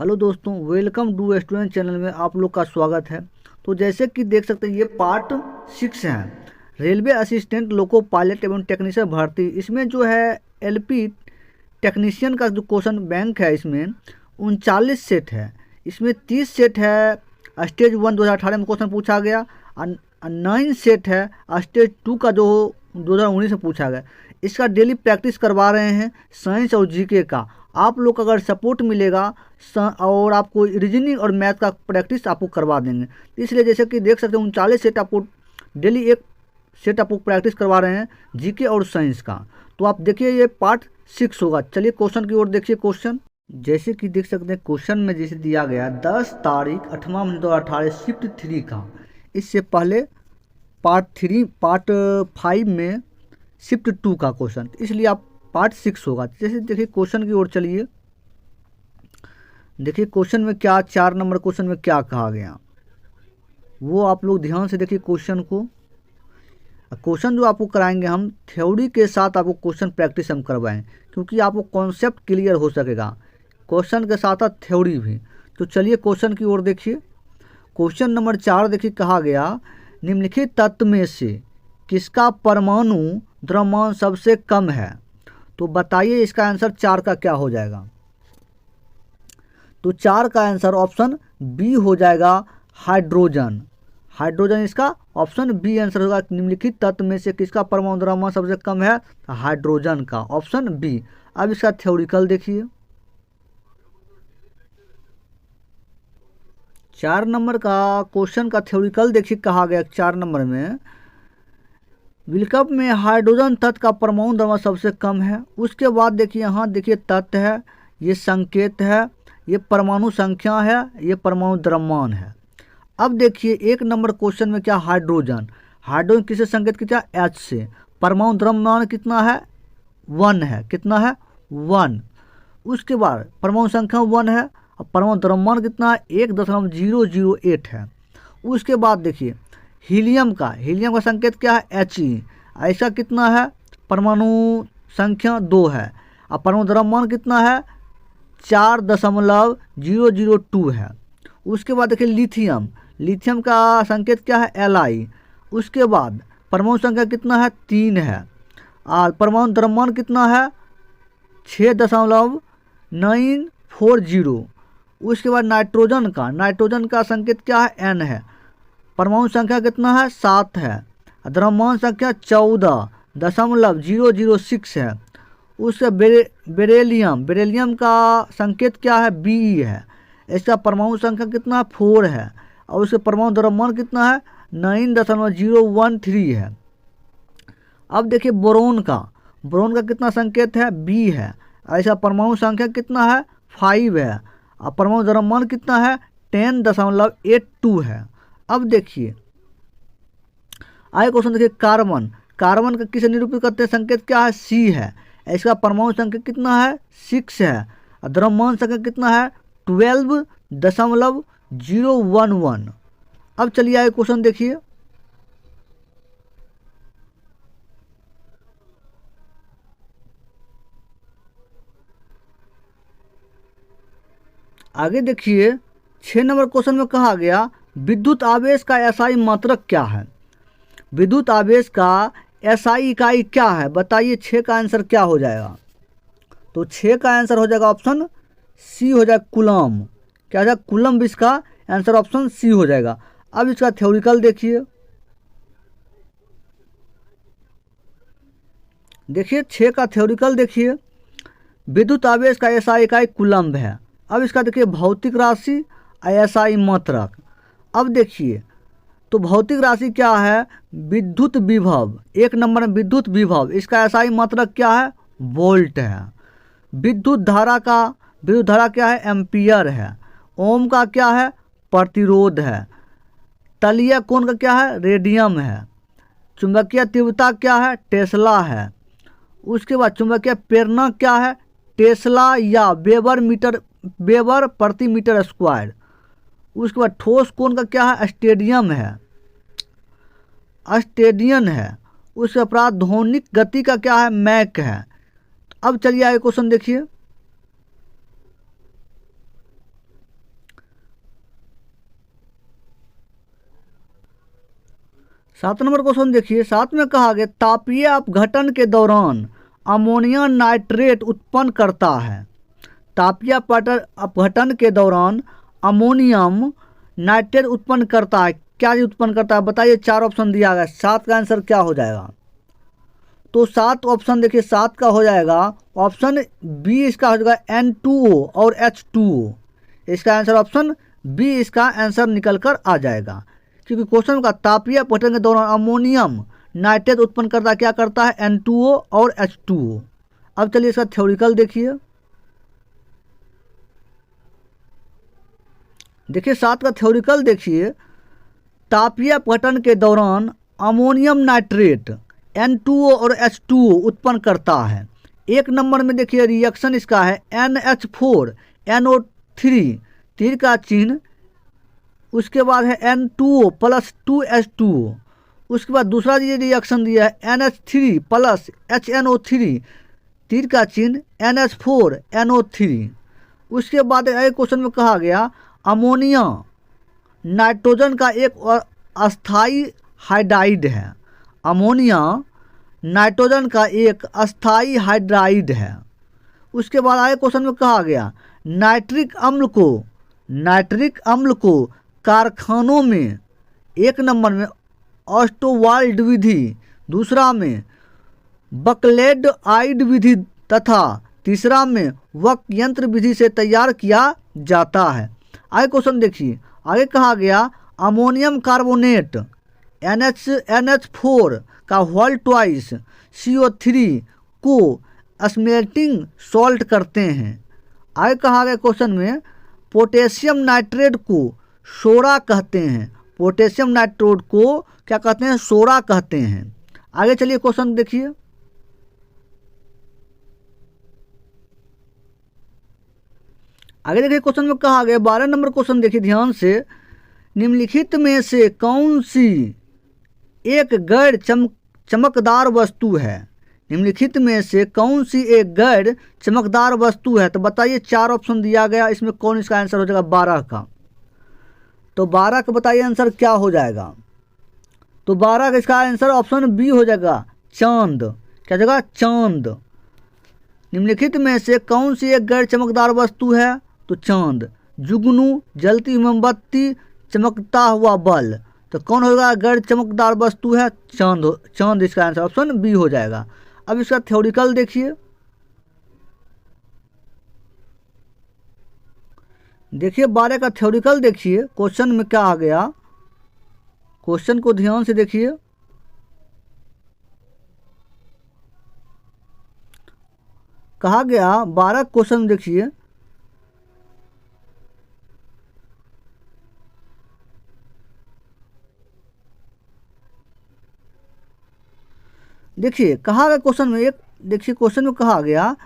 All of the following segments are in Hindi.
हेलो दोस्तों, वेलकम टू स्टूडेंट चैनल में आप लोग का स्वागत है। तो जैसे कि देख सकते हैं ये पार्ट 6 है, रेलवे असिस्टेंट लोको पायलट एवं टेक्नीशियन भर्ती। इसमें जो है एलपी टेक्नीशियन का जो क्वेश्चन बैंक है इसमें 39 सेट है। इसमें 30 सेट है स्टेज 1 2018 में क्वेश्चन पूछा गया और 9 सेट है स्टेज 2 का जो 2019 में पूछा गया। इसका डेली प्रैक्टिस करवा रहे हैं साइंस और जीके का। आप लोग का अगर सपोर्ट मिलेगा और आपको रीजनिंग और मैथ का प्रैक्टिस आपको करवा देंगे। इसलिए जैसे कि देख सकते हैं 39 सेट आपको डेली एक सेट आपको प्रैक्टिस करवा रहे हैं जीके और साइंस का। तो आप देखिए ये पार्ट 6 होगा। चलिए क्वेश्चन की ओर देखिए। क्वेश्चन जैसे कि देख सकते हैं क्वेश्चन में जैसे दिया गया 10 तारीख 8वां महीना 2018 शिफ्ट 3 का। इससे पहले पार्ट 5 में शिफ्ट 2 का क्वेश्चन, इसलिए आप पार्ट 6 होगा। जैसे देखिए क्वेश्चन की ओर चलिए। देखिए क्वेश्चन में क्या 4 नंबर क्वेश्चन में क्या कहा गया वो आप लोग ध्यान से देखिए क्वेश्चन को। क्वेश्चन जो आपको कराएंगे हम थ्योरी के साथ आपको क्वेश्चन प्रैक्टिस हम करवाएं, क्योंकि आपको कॉन्सेप्ट क्लियर हो सकेगा क्वेश्चन के साथ साथ थ्योरी भी। तो चलिए क्वेश्चन की ओर देखिए। क्वेश्चन नंबर 4 देखिए कहा गया निम्नलिखित तत्व में से किसका परमाणु द्रव्यमान सबसे कम है। तो बताइए इसका आंसर 4 का क्या हो जाएगा। तो 4 का आंसर ऑप्शन बी हो जाएगा, हाइड्रोजन। हाइड्रोजन इसका ऑप्शन बी आंसर होगा। निम्नलिखित तत्व में से किसका परमाणु द्रव्यमान सबसे कम है, हाइड्रोजन का, ऑप्शन बी। अब इसका थ्योरिकल देखिए। 4 नंबर का क्वेश्चन का थ्योरिकल देखिए कहा गया 4 नंबर में विलकप में हाइड्रोजन तत्व का परमाणु द्रव्यमान सबसे कम है। उसके बाद देखिए यहाँ देखिए तत्व है, ये संकेत है, ये परमाणु संख्या है, ये परमाणु द्रव्यमान है। अब देखिए 1 नंबर क्वेश्चन में क्या हाइड्रोजन किससे संकेत किया, एच से। परमाणु द्रव्यमान कितना है, 1 है। कितना है, 1। उसके बाद परमाणु संख्या 1 है और परमाणु द्रव्यमान कितना है, 1.008 है। उसके बाद देखिए हीलियम का संकेत क्या है, He। ऐसा कितना है, परमाणु संख्या 2 है और परमाणु द्रव्यमान कितना है, 4.002 है। उसके बाद देखिए लिथियम का संकेत क्या है, Li। उसके बाद परमाणु संख्या कितना है, 3 है और परमाणु द्रव्यमान कितना है, 6.940। उसके बाद नाइट्रोजन का संकेत क्या है, N है। परमाणु संख्या कितना है, 7 है। द्रव्यमान संख्या 14.006 है। उसके बेरेलियम का संकेत क्या है, Be है। इसका परमाणु संख्या कितना है, 4 है और उसके परमाणु द्रव्यमान कितना है, 9.013 है। अब देखिए बोरोन का कितना संकेत है, B है। ऐसा परमाणु संख्या कितना है, 5 है और परमाणु द्रव्यमान कितना है, 10.82 है। अब देखिए आगे क्वेश्चन देखिए कार्बन का किसे निरूपित करते हैं, संकेत क्या है, C है। इसका परमाणु संख्या कितना है, 6 है और द्रव्यमान संख्या कितना है, 12.011। अब चलिए आगे क्वेश्चन देखिए। आगे देखिए 6 नंबर क्वेश्चन में कहा गया विद्युत आवेश का एसआई मात्रक क्या है। विद्युत आवेश का एसआई इकाई क्या है, बताइए 6 का आंसर क्या हो जाएगा। तो 6 का आंसर हो जाएगा ऑप्शन सी हो जाएगा, कूलम। क्या हो जाएगा, कूलम। इसका आंसर ऑप्शन सी हो जाएगा। अब इसका थ्योरिकल देखिए। 6 का थ्योरिकल देखिए। विद्युत आवेश का एसआई इकाई कूलम्ब है। अब इसका देखिए भौतिक राशि एसआई मात्रक। अब देखिए तो भौतिक राशि क्या है, विद्युत विभव। 1 नंबर में विद्युत विभव, इसका एसआई मात्रक क्या है, वोल्ट है। विद्युत धारा क्या है, एम्पियर है। ओम का क्या है, प्रतिरोध है। तलीय कोण का क्या है, रेडियम है। चुंबकीय तीव्रता क्या है, टेस्ला है। उसके बाद चुंबकीय प्रेरणा क्या है, टेस्ला या वेबर प्रति मीटर स्क्वायर। उसके बाद ठोस कोण का क्या है, स्टेडियम है। उसके बाद ध्वनिक गति का क्या है, मैक है। अब चलिए आगे क्वेश्चन देखिए। 7 नंबर क्वेश्चन देखिए, 7 में कहा गया तापीय अपघटन के दौरान अमोनिया नाइट्रेट उत्पन्न करता है। तापीय अपघटन के दौरान अमोनियम नाइट्रेट उत्पन्न करता है। क्या उत्पन्न करता है बताइए, 4 ऑप्शन दिया गया, 7 का आंसर क्या हो जाएगा? तो 7 ऑप्शन देखिए, 7 का हो जाएगा ऑप्शन बी, इसका हो जाएगा N2O और H2O। इसका आंसर ऑप्शन बी, इसका आंसर निकल कर आ जाएगा, क्योंकि क्वेश्चन का तापीय अपघटन के दौरान अमोनियम नाइट्रेट उत्पन्न करता क्या करता है, N2O और H2O। अब चलिए इसका थ्योरिकल देखिए। देखिए 7 का थ्योरिकल देखिए, तापीय अपघटन के दौरान अमोनियम नाइट्रेट N2O और H2O उत्पन्न करता है। 1 नंबर में देखिए रिएक्शन इसका है NH4NO3 तीर का चिन्ह, उसके बाद है N2O प्लस 2H2O। उसके बाद दूसरा ये रिएक्शन दिया है NH3 प्लस HNO3 तीर का चिन्ह NH4NO3। उसके बाद एक क्वेश्चन में कहा गया अमोनिया नाइट्रोजन का एक अस्थाई हाइड्राइड है। अमोनिया नाइट्रोजन का एक अस्थाई हाइड्राइड है। उसके बाद आगे क्वेश्चन में कहा गया नाइट्रिक अम्ल को कारखानों में 1 नंबर में ऑस्टोवाल्ड विधि, दूसरा में बकलेड आइड विधि तथा तीसरा में वक यंत्र विधि से तैयार किया जाता है। आगे क्वेश्चन देखिए, आगे कहा गया अमोनियम कार्बोनेट NH4 का होल ट्वाइस CO3 को स्मेल्टिंग सॉल्ट करते हैं। आगे कहा गया क्वेश्चन में पोटेशियम नाइट्रेट को सोडा कहते हैं। पोटेशियम नाइट्रेट को क्या कहते हैं, सोडा कहते हैं। आगे चलिए क्वेश्चन देखिए। आगे देखिए क्वेश्चन में कहा गया 12 नंबर क्वेश्चन देखिए ध्यान से, निम्नलिखित में से कौन सी एक गैर चमकदार वस्तु है। निम्नलिखित में से कौन सी एक गैर चमकदार वस्तु है, तो बताइए 4 ऑप्शन दिया गया, इसमें कौन इसका आंसर हो जाएगा 12 का। तो 12 का बताइए आंसर क्या हो जाएगा? तो 12 का इसका आंसर ऑप्शन बी हो जाएगा, चांद। क्या जगह, चांद। निम्नलिखित में से कौन सी एक गैर चमकदार वस्तु है, तो चांद। जुगनू, जलती हुई मोमबत्ती, चमकता हुआ बल, तो कौन होगा गैर चमकदार वस्तु है, चांद। चांद इसका आंसर ऑप्शन बी हो जाएगा। अब इसका थ्योरिकल देखिए। देखिए 12 का थ्योरिकल देखिए, क्वेश्चन में क्या आ गया, क्वेश्चन को ध्यान से देखिए। कहा गया 12 क्वेश्चन देखिए, देखिए कहा गया क्वेश्चन में, एक देखिए क्वेश्चन में कहा गया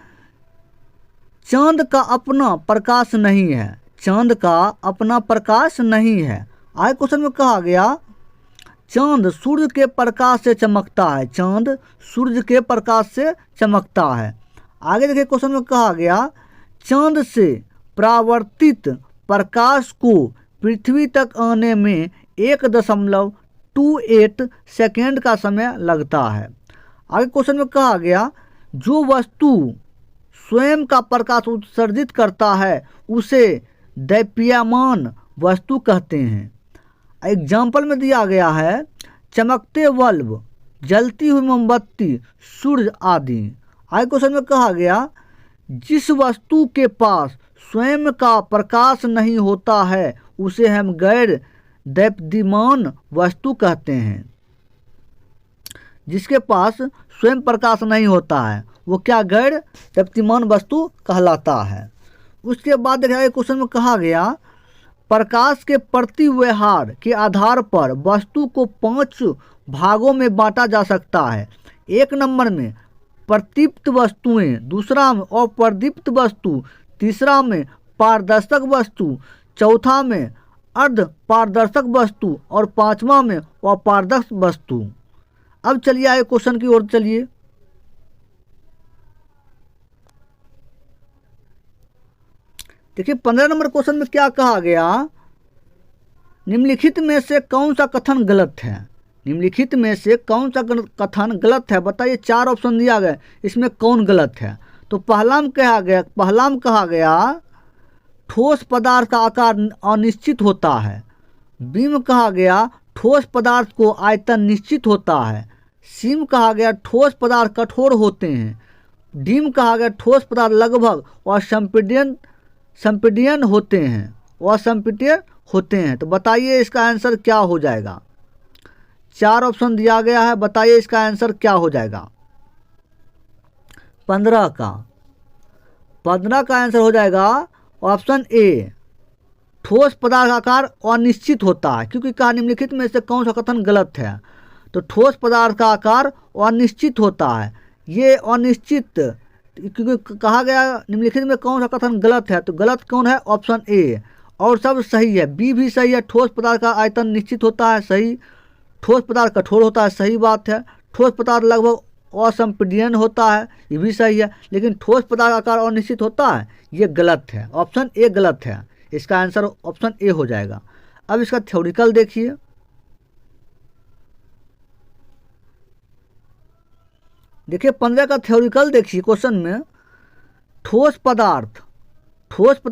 चांद का अपना प्रकाश नहीं है। चांद का अपना प्रकाश नहीं है। आगे क्वेश्चन में कहा गया चांद सूर्य के प्रकाश से चमकता है। चांद सूर्य के प्रकाश से चमकता है। आगे देखिए क्वेश्चन में कहा गया चांद से परावर्तित प्रकाश को पृथ्वी तक आने में 1.28 सेकेंड का समय लगता है। आगे क्वेश्चन में कहा गया जो वस्तु स्वयं का प्रकाश उत्सर्जित करता है उसे दैप्यमान वस्तु कहते हैं। एग्जाम्पल में दिया गया है चमकते बल्ब, जलती हुई मोमबत्ती, सूर्य आदि। आगे क्वेश्चन में कहा गया जिस वस्तु के पास स्वयं का प्रकाश नहीं होता है उसे हम गैर दैप्यमान वस्तु कहते हैं। जिसके पास स्वयं प्रकाश नहीं होता है वो क्या गैर दैप्यमान वस्तु कहलाता है। उसके बाद देखिए क्वेश्चन में कहा गया प्रकाश के प्रति व्यवहार के आधार पर वस्तु को 5 भागों में बांटा जा सकता है। 1 नंबर में प्रदीप्त वस्तुएं, दूसरा में अप्रदीप्त वस्तु, तीसरा में पारदर्शक वस्तु, चौथा में अर्ध पारदर्शक वस्तु और 5वां में अपारदर्शक वस्तु। अब चलिए आगे क्वेश्चन की ओर चलिए। देखिए 15 नंबर क्वेश्चन में क्या कहा गया निम्नलिखित में से कौन सा कथन गलत है। निम्नलिखित में से कौन सा कथन गलत है? बताइए, 4 ऑप्शन दिया गया, इसमें कौन गलत है? तो पहला में कहा गया ठोस पदार्थ का आकार अनिश्चित होता है। बी में कहा गया ठोस पदार्थ को आयतन निश्चित होता है। सी में कहा गया ठोस पदार्थ कठोर होते हैं। डी में कहा गया ठोस पदार्थ लगभग असंपीड्यन होते हैं। तो बताइए इसका आंसर क्या हो जाएगा? 4 ऑप्शन दिया गया है, बताइए इसका आंसर क्या हो जाएगा? 15 का आंसर हो जाएगा ऑप्शन ए, ठोस पदार्थ का आकार अनिश्चित होता है। क्योंकि कहा निम्नलिखित में से कौन सा कथन गलत है? तो ठोस पदार्थ का आकार अनिश्चित होता है। ये अनिश्चित, क्योंकि कहा गया निम्नलिखित में कौन सा कथन गलत है, तो गलत कौन है? Option A. और सब सही है, बी भी सही है। ठोस पदार्थ का आयतन निश्चित होता है, सही। ठोस पदार्थ कठोर होता है, सही बात है। ठोस पदार्थ लगभग असंपीड्यन होता है, ये भी सही है। लेकिन ठोस पदार्थ का आकार अनिश्चित होता है, ये गलत है। ऑप्शन ए गलत है, इसका आंसर ऑप्शन ए हो जाएगा। अब इसका थ्योरिकल देखिए। देखिए 15 का थ्योरिकल देखिए। क्वेश्चन में ठोस पदार्थ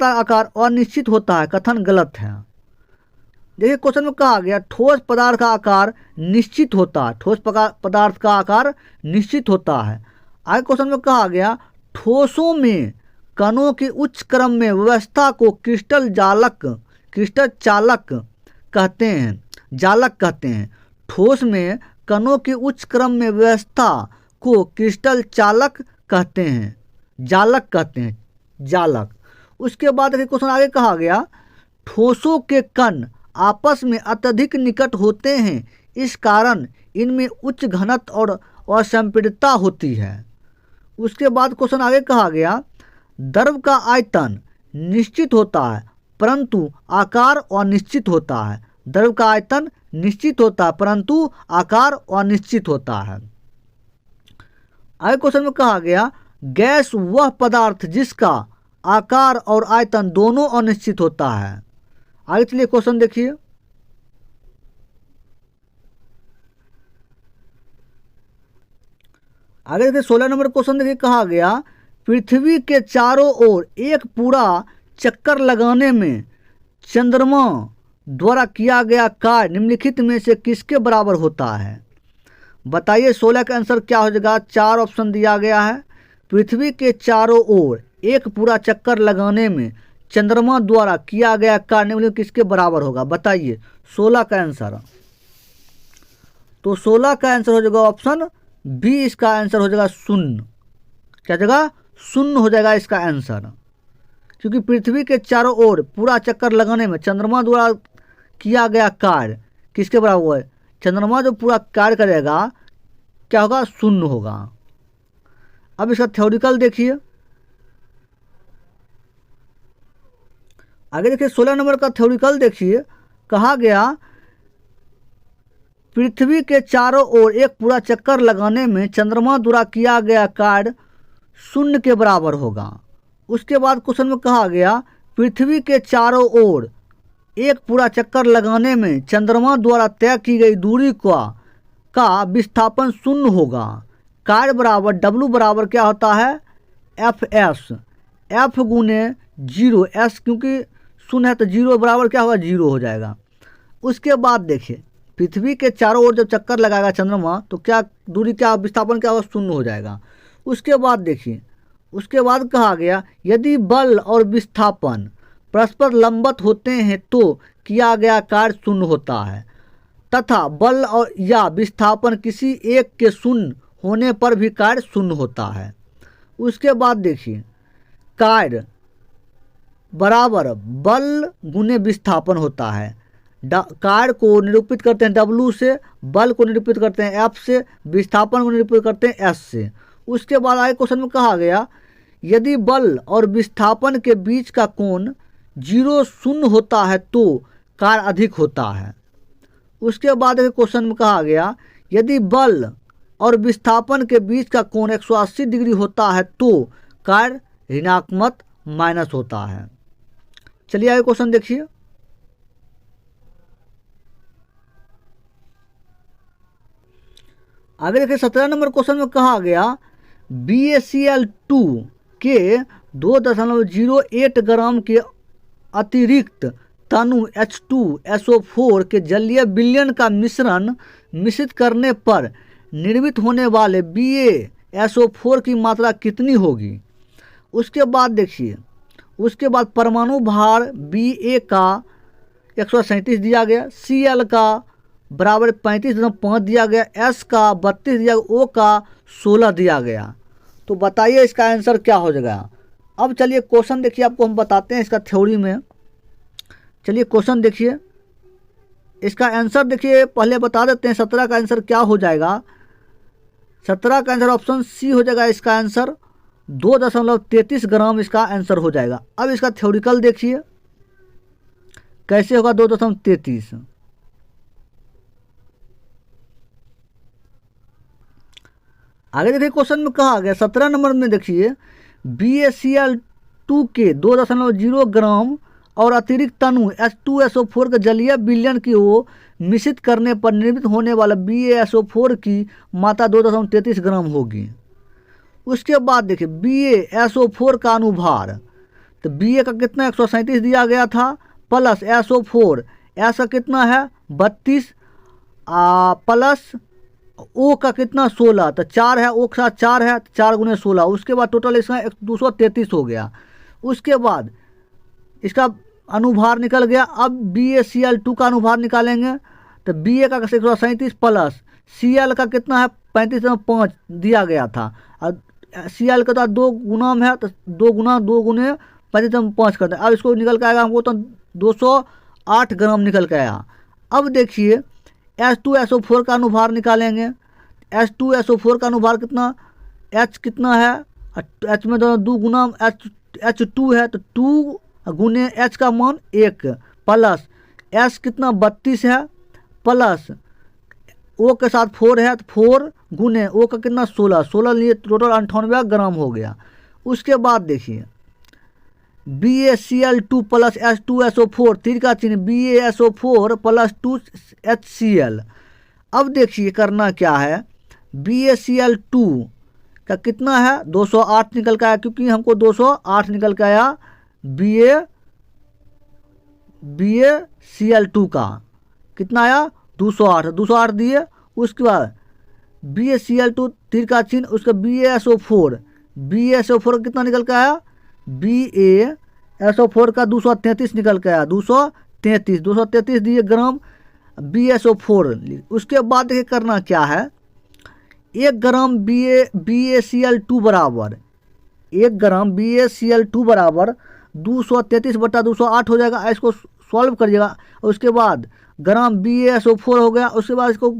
आकार अनिश्चित होता है, कथन गलत है। देखिए क्वेश्चन में कहा गया ठोस पदार्थ का आकार निश्चित होता है, ठोस पदार्थ का आकार निश्चित होता है। आगे क्वेश्चन में कहा गया ठोसों में कणों की उच्च क्रम में व्यवस्था को क्रिस्टल चालक कहते हैं। ठोस में कणों की उच्च क्रम में व्यवस्था को क्रिस्टल जालक कहते हैं। उसके बाद क्वेश्चन आगे कहा गया ठोसों के कण आपस में अत्यधिक निकट होते हैं, इस कारण इनमें उच्च घनत्व और असंपीड्यता होती है। उसके बाद क्वेश्चन आगे कहा गया द्रव का आयतन निश्चित होता है परंतु आकार अनिश्चित होता है। द्रव का आयतन निश्चित होता है परंतु आकार अनिश्चित होता है। आगे क्वेश्चन में कहा गया गैस वह पदार्थ जिसका आकार और आयतन दोनों अनिश्चित होता है। आगे चलिए क्वेश्चन देखिए। आगे देखिए 16 नंबर क्वेश्चन देखिए। कहा गया पृथ्वी के चारों ओर एक पूरा चक्कर लगाने में चंद्रमा द्वारा किया गया कार्य निम्नलिखित में से किसके बराबर होता है? बताइए 16 का आंसर क्या हो जाएगा? 4 ऑप्शन दिया गया है। पृथ्वी के चारों ओर एक पूरा चक्कर लगाने में चंद्रमा द्वारा किया गया कार्य निम्नलिखित किसके बराबर होगा? बताइए 16 का आंसर। तो 16 का आंसर हो जाएगा ऑप्शन बी, इसका आंसर हो जाएगा 0। क्या जगह? 0 हो जाएगा इसका आंसर। क्योंकि पृथ्वी के चारों ओर पूरा चक्कर लगाने में चंद्रमा द्वारा किया गया कार्य किसके बराबर है? चंद्रमा जो पूरा कार्य करेगा क्या होगा? 0 होगा। अब इसका थ्योरिकल देखिए। आगे देखिए 16 नंबर का थ्योरिकल देखिए। कहा गया पृथ्वी के चारों ओर एक पूरा चक्कर लगाने में चंद्रमा द्वारा किया गया कार्य 0 के बराबर होगा। उसके बाद क्वेश्चन में कहा गया पृथ्वी के चारों ओर एक पूरा चक्कर लगाने में चंद्रमा द्वारा तय की गई दूरी का विस्थापन 0 होगा। कार्य बराबर W बराबर क्या होता है? FS, F गुने 0 S, क्योंकि 0 है तो 0 बराबर क्या होगा? 0 हो जाएगा। उसके बाद देखिए पृथ्वी के चारों ओर जब चक्कर लगाएगा चंद्रमा तो क्या दूरी, क्या विस्थापन क्या होगा? 0 हो जाएगा। उसके बाद देखिए, उसके बाद कहा गया यदि बल और विस्थापन परस्पर लंबवत होते हैं तो किया गया कार्य 0 होता है तथा बल और या विस्थापन किसी एक के 0 होने पर भी कार्य 0 होता है। उसके बाद देखिए कार्य बराबर बल गुने विस्थापन होता है। कार्य को निरूपित करते हैं W से, बल को निरूपित करते हैं F से, विस्थापन को निरूपित करते हैं S से। उसके बाद आगे क्वेश्चन में कहा गया यदि बल और विस्थापन के बीच का कोण 0 होता है तो कार्य अधिक होता है। उसके बाद क्वेश्चन में कहा गया यदि बल और विस्थापन के बीच का कोण 180 डिग्री होता है तो कार्य ऋणात्मक माइनस होता है। चलिए आगे क्वेश्चन देखिए। आगे देखिए 17 नंबर क्वेश्चन में कहा गया BaCl2 के 2.08 ग्राम के अतिरिक्त तनु H2SO4 के जलीय विलयन का मिश्रण मिश्रित करने पर निर्मित होने वाले BaSO4 की मात्रा कितनी होगी। उसके बाद देखिए, उसके बाद परमाणु भार Ba का 137 दिया गया, Cl का बराबर 35.5 दिया गया, S का 32 दिया गया, O का 16 दिया गया। तो बताइए इसका आंसर क्या हो जाएगा। अब चलिए क्वेश्चन देखिए, आपको हम बताते हैं इसका थ्योरी में। चलिए क्वेश्चन देखिए, इसका आंसर देखिए, पहले बता देते हैं 17 का आंसर क्या हो जाएगा। 17 का आंसर ऑप्शन सी हो जाएगा। इसका आंसर 2.33 ग्राम इसका आंसर हो जाएगा। अब इसका थ्योरिकल देखिए कैसे होगा 2.33। आगे देखिए क्वेश्चन में कहा गया 17 नंबर में देखिए BaCl2 के 2.0 ग्राम और अतिरिक्त तनु H2SO4 के जलीय विलयन की ओर मिश्रित करने पर निर्मित होने वाला BaSO4 की मात्रा 2.33 ग्राम होगी। उसके बाद देखिए BaSO4 का अनुभार, तो Ba का कितना 137 दिया गया था, प्लस SO4, S का कितना है 32, प्लस O का कितना 16, तो 4 है, O के साथ 4 है, 4 गुने 16, उसके बाद टोटल इसका 233 हो गया। उसके बाद इसका अनुभार निकल गया। अब BaCl2 का अनुभार निकालेंगे, तो Ba का 137 प्लस Cl का कितना है 35.5 दिया गया था, और Cl का तो 2 गुना में है, तो 2 गुना 2 गुने 35.5 करते हैं। अब इसको निकल के आएगा हमको तो 208 ग्राम निकल के आया। अब देखिए H2SO4 का अनुभार निकालेंगे। H2SO4 का अनुभार कितना, H कितना है, H में दोनों 2 गुना H2 है, तो 2 गुने H का मान 1, प्लस S कितना 32 है, प्लस O के साथ 4 है, तो 4 गुने O का कितना 16 लिए टोटल 98 ग्राम हो गया। उसके बाद देखिए BaCl2 प्लस H2SO4 तीर का चिन्ह BaSO4 प्लस 2HCl। अब देखिए करना क्या है, BaCl2 का कितना है 208 निकल के आया, क्योंकि हमको 208 निकल के आया BaCl2 का कितना आया 208 दिए। उसके बाद BaCl2 तीर का चिन्ह, उसका BaSO4 कितना निकल के आया, BaSO4 का 233 निकल के आया, 233 दिए ग्राम BaSO4। उसके बाद देखिए करना क्या है, 1 ग्राम BaCl2 बराबर 1 ग्राम BaCl2 बराबर 233/208 हो जाएगा। इसको सॉल्व करिएगा। उसके बाद ग्राम BaSO4 हो गया। उसके बाद इसको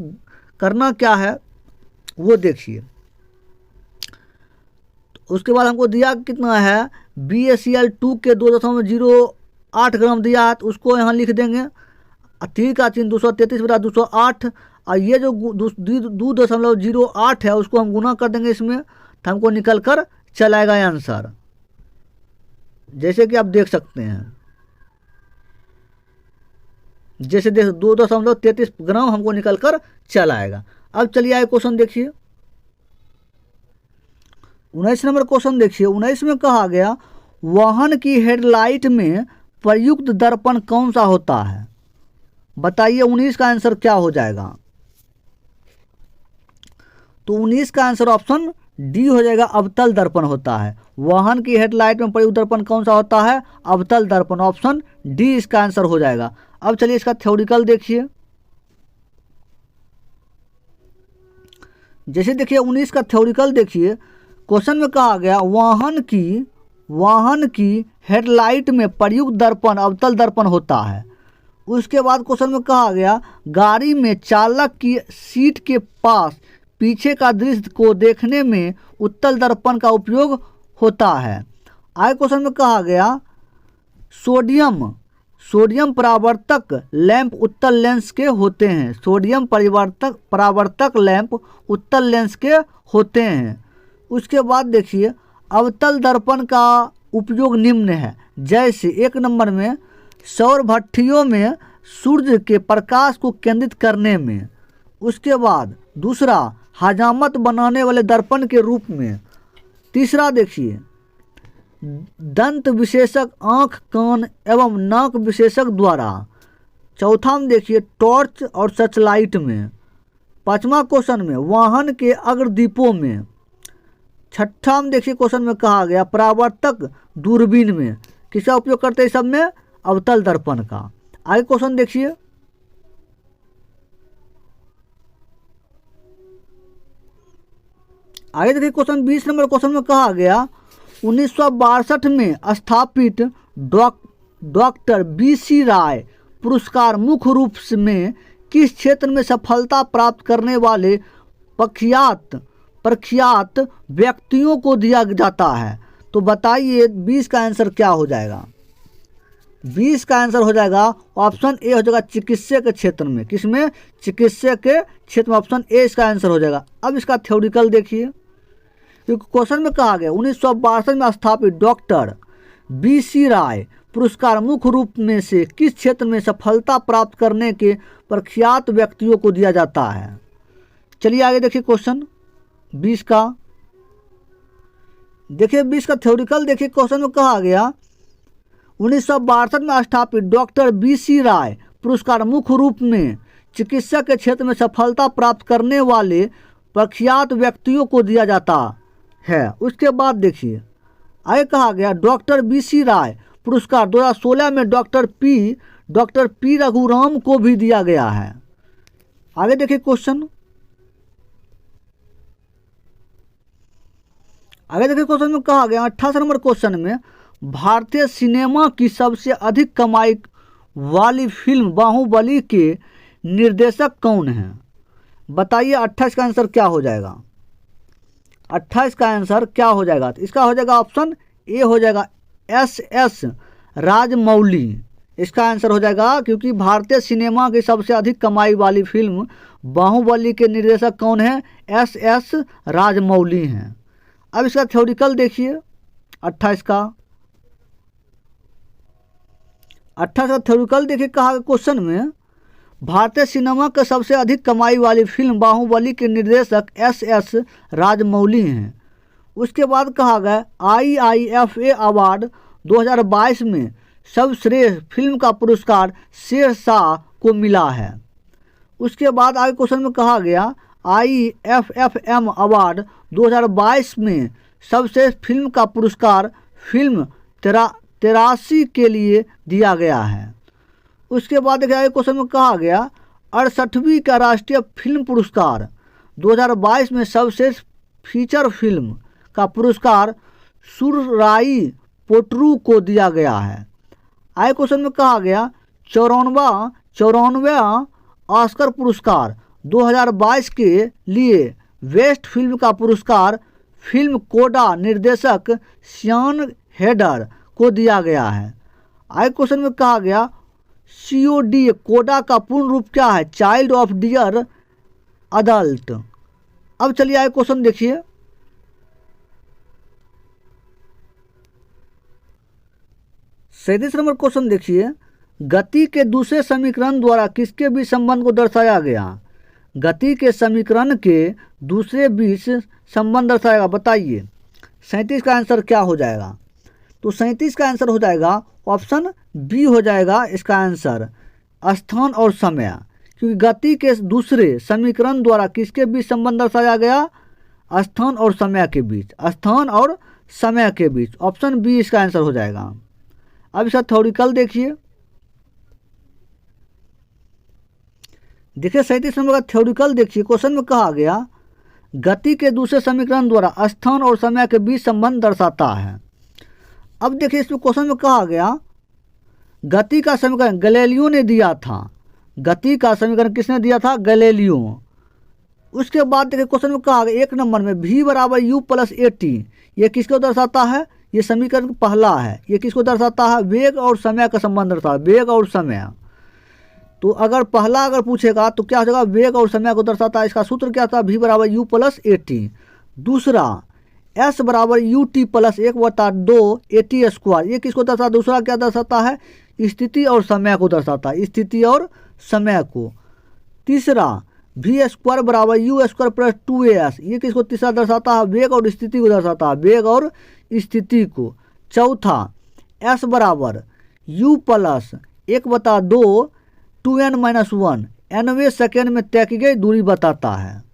करना क्या है वो देखिए। उसके बाद हमको दिया कितना है, BaCl2 के 2.08 ग्राम दिया है, तो उसको यहाँ लिख देंगे। तीर का चिन्ह 233/208, और ये जो 2.08 है उसको हम गुना कर देंगे इसमें, तो हमको निकल कर चलाएगा आंसर, जैसे कि आप देख सकते हैं। जैसे देख 2.33 ग्राम हमको निकल कर चला आएगा। अब चलिए आए क्वेश्चन देखिए 19 नंबर क्वेश्चन देखिए। 19 में कहा गया वाहन की हेडलाइट में प्रयुक्त दर्पण कौन सा होता है। बताइए 19 का आंसर क्या हो जाएगा। तो 19 का आंसर ऑप्शन डी हो जाएगा, अवतल दर्पण होता है। वाहन की हेडलाइट में प्रयुक्त दर्पण कौन सा होता है, अवतल दर्पण, ऑप्शन डी इसका आंसर हो जाएगा। अब चलिए इसका थ्योरिकल देखिए। जैसे देखिए 19 का थ्योरिकल देखिए, क्वेश्चन में कहा गया वाहन की हेडलाइट में प्रयुक्त दर्पण अवतल दर्पण होता है। उसके बाद क्वेश्चन में कहा गया गाड़ी में चालक की सीट के पास पीछे का दृश्य को देखने में उत्तल दर्पण का उपयोग होता है। आगे क्वेश्चन में कहा गया सोडियम परावर्तक लैंप उत्तल लेंस के होते हैं। सोडियम परावर्तक लैंप उत्तल लेंस के होते हैं। उसके बाद देखिए अवतल दर्पण का उपयोग निम्न है, जैसे 1 नंबर में सौर भट्ठियों में सूर्य के प्रकाश को केंद्रित करने में। उसके बाद दूसरा हजामत बनाने वाले दर्पण के रूप में। तीसरा देखिए, दंत विशेषक आँख, कान एवं नाक विशेषक द्वारा। चौथा में देखिए, टॉर्च और सर्चलाइट में। पाँचवा क्वेश्चन में, वाहन के अग्रदीपों में। छठा में देखिए क्वेश्चन में कहा गया, परावर्तक दूरबीन में। किसका उपयोग करते हैं सब में? अवतल दर्पण का। आगे क्वेश्चन देखिए, आगे देखिए क्वेश्चन 20 नंबर क्वेश्चन में कहा गया, 1962 में स्थापित डॉक्टर BC राय पुरस्कार मुख्य रूप में किस क्षेत्र में सफलता प्राप्त करने वाले प्रख्यात व्यक्तियों को दिया जाता है? तो बताइए 20 का आंसर क्या हो जाएगा? 20 का आंसर हो जाएगा ऑप्शन ए हो जाएगा चिकित्सा के क्षेत्र में। किसमें? चिकित्सा के क्षेत्र में, ऑप्शन ए इसका आंसर हो जाएगा। अब इसका थ्योरिकल देखिए, क्योंकि क्वेश्चन में कहा गया 1962 में स्थापित डॉक्टर BC राय पुरस्कार मुख्य रूप में से किस क्षेत्र में सफलता प्राप्त करने के प्रख्यात व्यक्तियों को दिया जाता है? चलिए आगे देखिए क्वेश्चन 20 का। देखिए 20 का थ्योरिकल देखिए, क्वेश्चन में कहा गया 1962 में स्थापित डॉक्टर BC राय पुरस्कार मुख्य रूप में चिकित्सा के क्षेत्र में सफलता प्राप्त करने वाले प्रख्यात व्यक्तियों को दिया जाता है। उसके बाद देखिए आगे कहा गया, डॉक्टर BC राय पुरस्कार 2016 में डॉक्टर P रघुराम को भी दिया गया है। आगे देखिए क्वेश्चन, आगे देखिए क्वेश्चन में कहा गया 28 नंबर क्वेश्चन में, भारतीय सिनेमा की सबसे अधिक कमाई वाली फिल्म बाहुबली के निर्देशक कौन हैं? बताइए 28 का आंसर क्या हो जाएगा? 28 का आंसर क्या हो जाएगा? तो इसका हो जाएगा ऑप्शन ए हो जाएगा SS राजमौली। इसका आंसर हो जाएगा, क्योंकि भारतीय सिनेमा की सबसे अधिक कमाई वाली फिल्म बाहुबली के निर्देशक कौन है? SS राजमौली हैं। अब इसका थ्योरिकल देखिए 28 का। 28 का थ्योरिकल देखिए, कहा क्वेश्चन में भारतीय सिनेमा के सबसे अधिक कमाई वाली फिल्म बाहुबली के निर्देशक SS राजमौली हैं। उसके बाद कहा गया IIFA अवार्ड 2022 में सर्वश्रेष्ठ फिल्म का पुरस्कार शेरशाह को मिला है। उसके बाद आगे क्वेश्चन में कहा गया IFFM अवार्ड 2022 में सर्वश्रेष्ठ फिल्म का पुरस्कार फिल्म 83 के लिए दिया गया है। उसके बाद देखिए क्वेश्चन में कहा गया 68वीं का राष्ट्रीय फिल्म पुरस्कार 2022 में सर्वश्रेष्ठ फीचर फिल्म का पुरस्कार सुरराई पोटरू को दिया गया है। आगे क्वेश्चन में कहा गया 94वां ऑस्कर पुरस्कार 2022 के लिए बेस्ट फिल्म का पुरस्कार फिल्म कोडा निर्देशक श्यान हेडर को दिया गया है। आगे क्वेश्चन में कहा गया COD कोडा का पूर्ण रूप क्या है? Child of dear adult. अब चलिए आगे क्वेश्चन देखिए, सैंतीस नंबर क्वेश्चन देखिए, गति के दूसरे समीकरण द्वारा किसके बीच संबंध को दर्शाया गया? गति के समीकरण के दूसरे बीच संबंध दर्शाएगा। बताइए 37 का आंसर क्या हो जाएगा? तो 37 का आंसर हो जाएगा ऑप्शन बी हो जाएगा इसका आंसर, स्थान और समय। क्योंकि गति के दूसरे समीकरण द्वारा किसके बीच संबंध दर्शाया गया? स्थान और समय के बीच, स्थान और समय के बीच। ऑप्शन बी इसका आंसर हो जाएगा। अब इसका थ्योरिकल देखिए, 37 नंबर का थ्योरिकल देखिए। क्वेश्चन में कहा गया गति के दूसरे समीकरण द्वारा स्थान और समय के बीच संबंध दर्शाता है। अब देखिए इसमें क्वेश्चन में कहा गया गति का समीकरण गैलीलियो ने दिया था। गति का समीकरण किसने दिया था? गैलीलियो। उसके बाद देखिए क्वेश्चन में कहा गया 1 नंबर में v = u + at, ये किसको दर्शाता है? ये समीकरण पहला है। ये किसको दर्शाता है? वेग और समय का संबंध दर्शाता है, वेग और समय। तो अगर पहला पूछेगा तो क्या हो जाएगा? वेग और समय को दर्शाता है। इसका सूत्र क्या था? v = u + at। दूसरा s = ut + 1/2 at², ये किसको दर्शाता है? दूसरा क्या दर्शाता है? स्थिति और समय को दर्शाता है, स्थिति और समय को। तीसरा वी स्क्वायर बराबर यू स्क्वायर प्लस 2as, ये किसको तीसरा दर्शाता है, वेग और स्थिति को दर्शाता है, वेग और स्थिति को। चौथा s बराबर u प्लस 1/2 2n-1 nवें सेकेंड में तय की गई दूरी बताता है।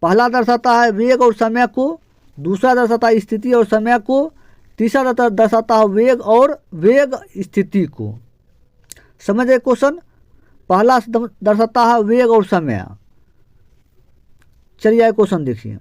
पहला दर्शाता है वेग और समय को, दूसरा दर्शाता है स्थिति और समय को, तीसरा दर्शाता है वेग और वेग स्थिति को। समझ गए क्वेश्चन? पहला दर्शाता है वेग और समय। चलिए क्वेश्चन देखिए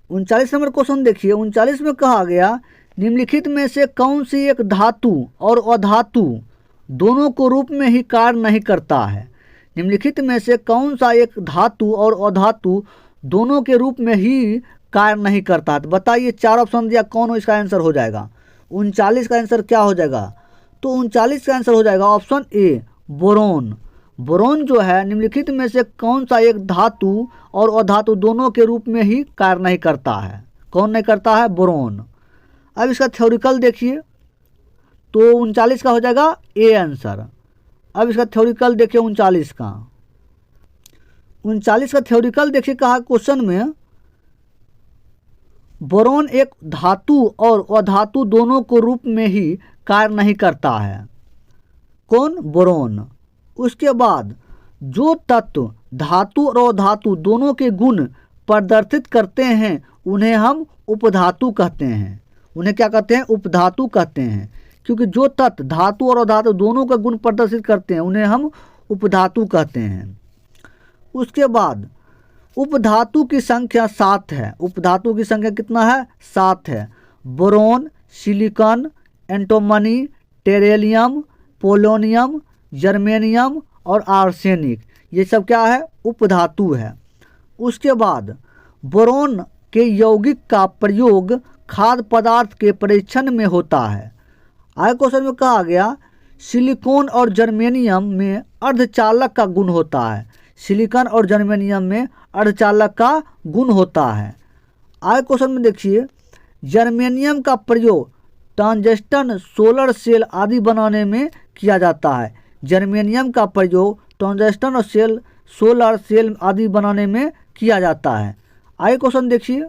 39 नंबर क्वेश्चन देखिए। 39 में कहा गया निम्नलिखित में से कौन सी एक धातु और अधातु दोनों को रूप में ही कार्य नहीं करता है। निम्नलिखित में से कौन सा एक धातु और अधातु दोनों के रूप में ही कार्य नहीं करता है। तो बताइए, चार ऑप्शन दिया, कौन इसका आंसर हो जाएगा? 39 का आंसर क्या हो जाएगा? तो 39 का आंसर हो जाएगा ऑप्शन ए बोरोन। बोरोन जो है निम्नलिखित में से कौन सा एक धातु और अधातु दोनों के रूप में ही कार्य नहीं करता है? कौन नहीं करता है? बोरोन। अब इसका थ्योरिकल देखिए, तो 39 का हो जाएगा ए आंसर। अब इसका थ्योरिकल देखिए 39 का। 39 का थ्योरिकल देखिए, कहा क्वेश्चन में बोरोन एक धातु और अधातु दोनों को रूप में ही कार्य नहीं करता है। कौन? बोरोन। उसके बाद जो तत्व धातु और अधातु दोनों के गुण प्रदर्शित करते हैं उन्हें हम उपधातु कहते हैं। उन्हें क्या कहते हैं? उपधातु कहते हैं। क्योंकि जो तत्व धातु और अधातु दोनों का गुण प्रदर्शित करते हैं उन्हें हम उपधातु कहते हैं। उसके बाद उपधातु की संख्या 7 है। उपधातु की संख्या कितना है? 7 है। Boron, silicon, antimony, tellurium, polonium, germanium और आर्सेनिक, ये सब क्या है? उपधातु है। उसके बाद बोरोन के यौगिक का प्रयोग खाद्य पदार्थ के परीक्षण में होता है। आगे क्वेश्चन में कहा गया सिलिकॉन और जर्मेनियम में अर्धचालक का गुण होता है। सिलिकॉन और जर्मेनियम में अर्धचालक का गुण होता है। आगे क्वेश्चन में देखिए जर्मेनियम का प्रयोग टंगस्टन, सोलर सेल आदि बनाने में किया जाता है। जर्मेनियम का प्रयोग टंगस्टन और सोलर सेल आदि बनाने में किया जाता है। आगे क्वेश्चन देखिए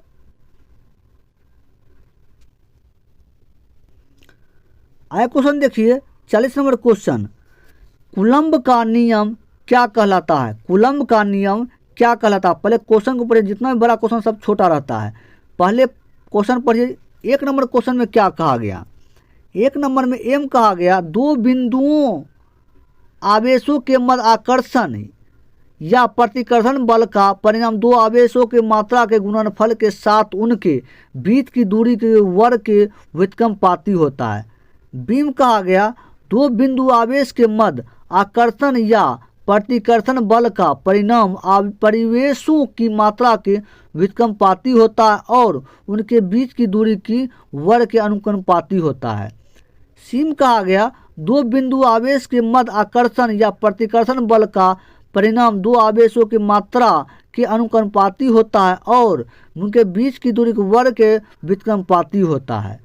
आगे क्वेश्चन देखिए 40 नंबर क्वेश्चन, कूलम्ब का नियम क्या कहलाता है? कूलम्ब का नियम क्या कहलाता है? पहले क्वेश्चन को पढ़िए, जितना भी बड़ा क्वेश्चन सब छोटा रहता है। पहले क्वेश्चन पढ़िए। 1 नंबर क्वेश्चन में क्या कहा गया? 1 नंबर में एम कहा गया दो बिंदुओं आवेशों के मध्य आकर्षण या प्रतिकर्षण बल का परिणाम दो आवेशों के मात्रा के गुणनफल के साथ उनके बीच की दूरी के वर्ग के व्युत्क्रमानुपाती होता है। बीम कहा गया दो बिंदु आवेश के मध्य आकर्षण या प्रतिकर्षण बल का परिणाम परिवेशों की मात्रा के व्युत्क्रमानुपाती होता है और उनके बीच की दूरी की वर्ग के अनुक्रमानुपाती होता है। सीम कहा गया दो बिंदु आवेश के मध्य आकर्षण या प्रतिकर्षण बल का परिणाम दो आवेशों की मात्रा के अनुक्रमानुपाती होता है और उनके बीच की दूरी के वर्ग के व्युत्क्रमानुपाती होता है।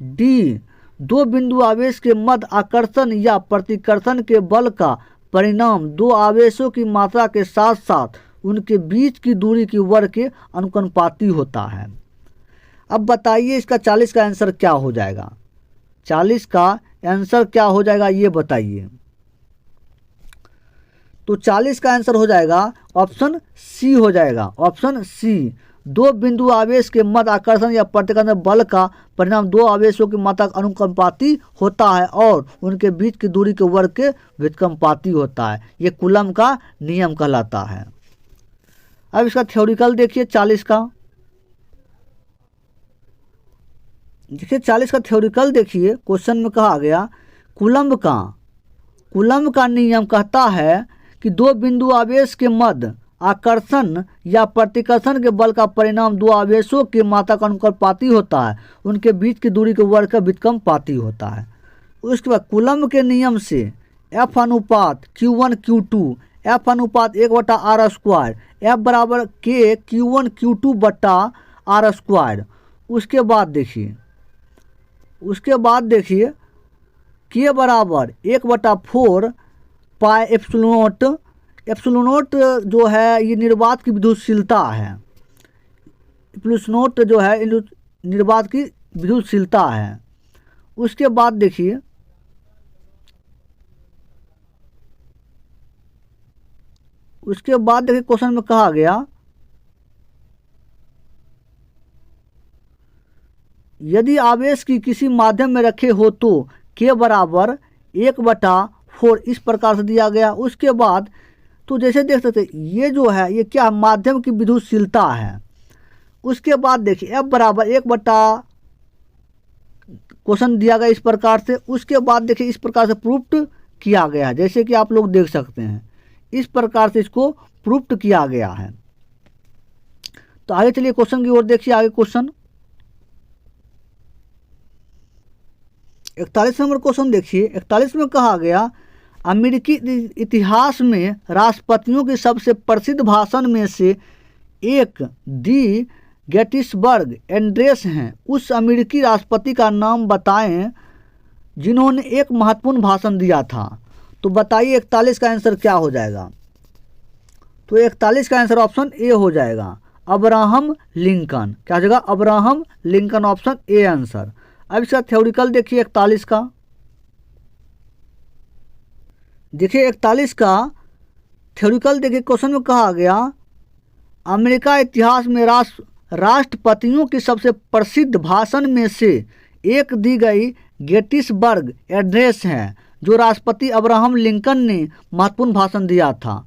डी दो बिंदु आवेश के मध्य आकर्षण या प्रतिकर्षण के बल का परिणाम दो आवेशों की मात्रा के साथ साथ उनके बीच की दूरी की वर्ग के अनुक्रमानुपाती होता है। अब बताइए इसका 40 का आंसर क्या हो जाएगा? 40 का आंसर क्या हो जाएगा ये बताइए। तो 40 का आंसर हो जाएगा ऑप्शन सी हो जाएगा। ऑप्शन सी दो बिंदु आवेश के मध्य आकर्षण या प्रतिकर्षण बल का परिणाम दो आवेशों की मात्रा का अनुक्रमानुपाती होता है और उनके बीच की दूरी के वर्ग के व्युत्क्रमानुपाती होता है। ये कूलम्ब का नियम कहलाता है। अब इसका थ्योरिकल देखिए 40 का। देखिए 40 का थ्योरिकल देखिए, क्वेश्चन में कहा गया कूलम्ब का नियम कहता है कि दो बिंदु आवेश के मध्य आकर्षण या प्रतिकर्षण के बल का परिणाम दो आवेशों की मात्रा का अनुक्रमानुपाती होता है, उनके बीच की दूरी के वर्ग का व्युत्क्रमानुपाती होता है। उसके बाद कूलम्ब के नियम से F अनुपात Q1 Q2 F अनुपात 1/r², F बराबर K Q1 Q2/r²। उसके बाद देखिए के बराबर 1/4 pi epsilon not. Epsilon not जो है ये निर्वात की विद्युतशीलता है। एप्सिलॉन नॉट जो है निर्वात की विद्युतशीलता है। उसके बाद देखिए क्वेश्चन में कहा गया यदि आवेश की किसी माध्यम में रखे हो तो के बराबर 1/4 इस प्रकार से दिया गया। उसके बाद तो जैसे देख सकते ये जो है ये क्या माध्यम की विद्युतशीलता है। उसके बाद देखिए F बराबर 1/, क्वेश्चन दिया गया इस प्रकार से। उसके बाद देखिए इस प्रकार से प्रूफ्ड किया गया है, जैसे कि आप लोग देख सकते हैं इस प्रकार से इसको प्रूफ्ड किया गया है। तो आगे चलिए क्वेश्चन की ओर देखिए। आगे क्वेश्चन 41 नंबर क्वेश्चन देखिए। 41 में कहा गया अमेरिकी इतिहास में राष्ट्रपतियों के सबसे प्रसिद्ध भाषण में से एक दी गेटिसबर्ग एड्रेस हैं। उस अमेरिकी राष्ट्रपति का नाम बताएं जिन्होंने एक महत्वपूर्ण भाषण दिया था। तो बताइए 41 का आंसर क्या हो जाएगा। तो 41 का आंसर ऑप्शन ए हो जाएगा, अब्राहम लिंकन। क्या हो जाएगा? Abraham Lincoln, option A answer. अब इसका थ्योरिकल देखिए 41 का। देखिए 41 का थ्योरिकल देखिए क्वेश्चन में कहा गया अमेरिका इतिहास में राष्ट्रपतियों की सबसे प्रसिद्ध भाषण में से एक दी गई गेटिसबर्ग एड्रेस है जो राष्ट्रपति अब्राहम लिंकन ने महत्वपूर्ण भाषण दिया था।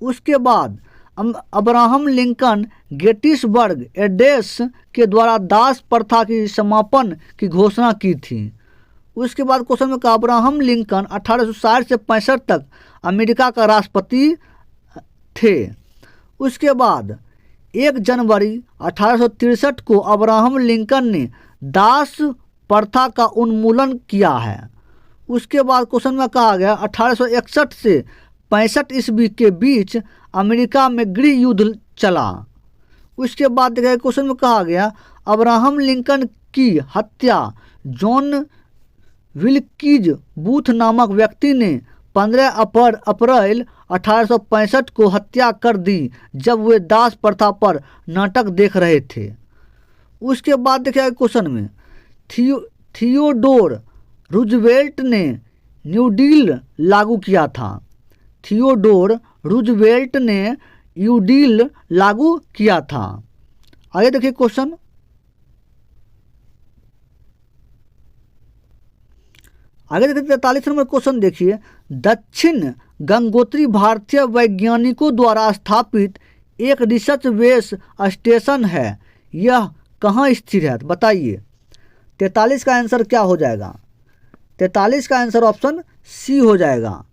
उसके बाद अब्राहम लिंकन गेटिसबर्ग एड्रेस के द्वारा दास प्रथा की समापन की घोषणा की थी। उसके बाद क्वेश्चन में कहा अब्राहम लिंकन 1860 से 65 तक अमेरिका का राष्ट्रपति थे। उसके बाद 1 जनवरी 1863 को अब्राहम लिंकन ने दास प्रथा का उन्मूलन किया है। उसके बाद क्वेश्चन में कहा गया 1861 से 65 ईस्वी के बीच अमेरिका में गृह युद्ध चला। उसके बाद देखा क्वेश्चन में कहा गया अब्राहम लिंकन की हत्या जॉन विल्कीज बूथ नामक व्यक्ति ने 15 अप्रैल 1865 को हत्या कर दी जब वे दास प्रथा पर नाटक देख रहे थे। उसके बाद देखा क्वेश्चन में थियोडोर रूजवेल्ट ने न्यू डील लागू किया था। थियोडोर रूजवेल्ट ने न्यू डील लागू किया था। आगे देखिए क्वेश्चन। आगे देखिए 43 नंबर क्वेश्चन देखिए दक्षिण गंगोत्री भारतीय वैज्ञानिकों द्वारा स्थापित एक रिसर्च बेस स्टेशन है, यह कहाँ स्थित है? बताइए 43 का आंसर क्या हो जाएगा? 43 का आंसर ऑप्शन सी हो जाएगा,